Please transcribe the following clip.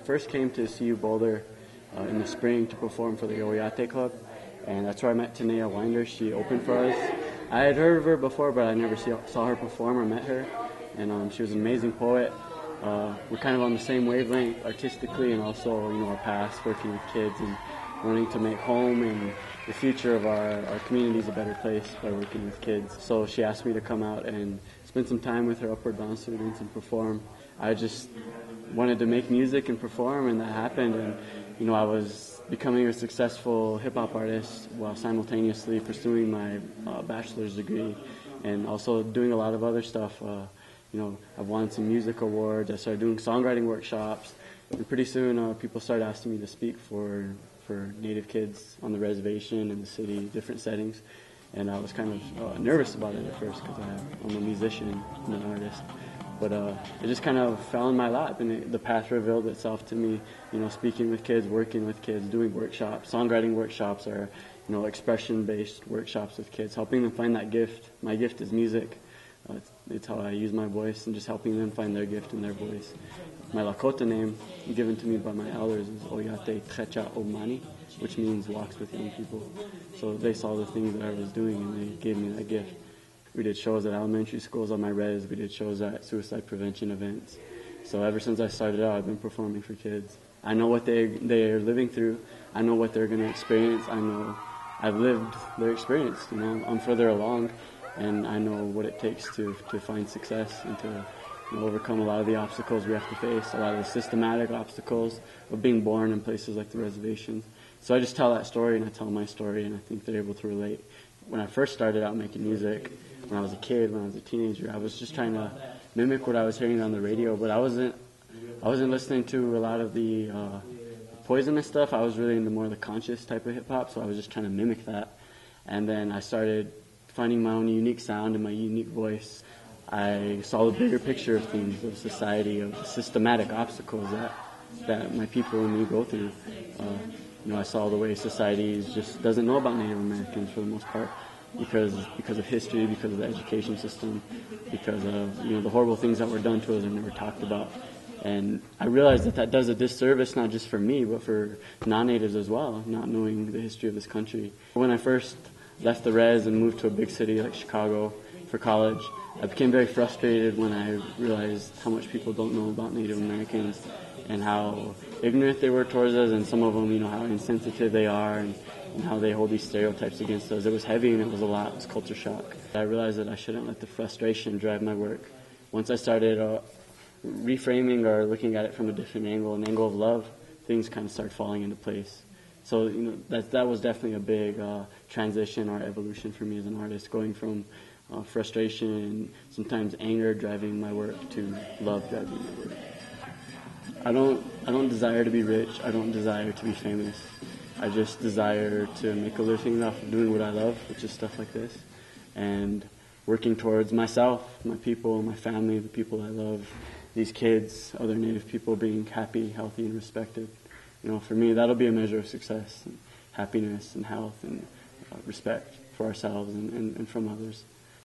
first came to CU Boulder in the spring to perform for the Oyate Club, and that's where I met Tanea Winder. She opened for us. I had heard of her before, but I never saw her perform or met her, and she was an amazing poet. We're kind of on the same wavelength artistically, and also, our past, working with kids and wanting to make home and the future of our community is a better place by working with kids. So she asked me to come out and spend some time with her Upward Bound students and perform. I just wanted to make music and perform, and that happened. And I was becoming a successful hip-hop artist while simultaneously pursuing my bachelor's degree and also doing a lot of other stuff. I've won some music awards. I started doing songwriting workshops, and pretty soon people started asking me to speak for Native kids on the reservation in the city, different settings. And I was kind of nervous about it at first because I'm a musician and an artist. But it just kind of fell in my lap, and the path revealed itself to me, speaking with kids, working with kids, doing workshops. Songwriting workshops are, expression-based workshops with kids, helping them find that gift. My gift is music. It's how I use my voice, and just helping them find their gift in their voice. My Lakota name, given to me by my elders, is Oyate Trecha Omani, which means walks with young people. So they saw the things that I was doing, and they gave me that gift. We did shows at elementary schools on my res. We did shows at suicide prevention events. So ever since I started out, I've been performing for kids. I know what they are living through. I know what they're going to experience. I know I've lived their experience. I'm further along, and I know what it takes to find success and to overcome a lot of the obstacles we have to face, a lot of the systematic obstacles of being born in places like the reservations. So I just tell that story, and I tell my story, and I think they're able to relate. When I first started out making music, when I was a kid, when I was a teenager, I was just trying to mimic what I was hearing on the radio, but I wasn't listening to a lot of the poisonous stuff. I was really into more of the conscious type of hip-hop, so I was just trying to mimic that. And then I started finding my own unique sound and my unique voice. I saw the bigger picture of things, of society, of the systematic obstacles that my people and me go through. I saw the way society just doesn't know about Native Americans for the most part because of history, because of the education system, because of the horrible things that were done to us and never talked about. And I realized that does a disservice not just for me, but for non-natives as well, not knowing the history of this country. When I first left the res and moved to a big city like Chicago for college, I became very frustrated when I realized how much people don't know about Native Americans and how ignorant they were towards us, and some of them, how insensitive they are and how they hold these stereotypes against us. It was heavy and it was a lot. It was culture shock. I realized that I shouldn't let the frustration drive my work. Once I started reframing or looking at it from a different angle, an angle of love, things kind of started falling into place. So, that was definitely a big transition or evolution for me as an artist, going from frustration and sometimes anger driving my work to love driving my work. I don't desire to be rich. I don't desire to be famous. I just desire to make a living off of doing what I love, which is stuff like this, and working towards myself, my people, my family, the people I love, these kids, other Native people being happy, healthy, and respected. For me, that'll be a measure of success, and happiness, and health, and respect for ourselves and from others.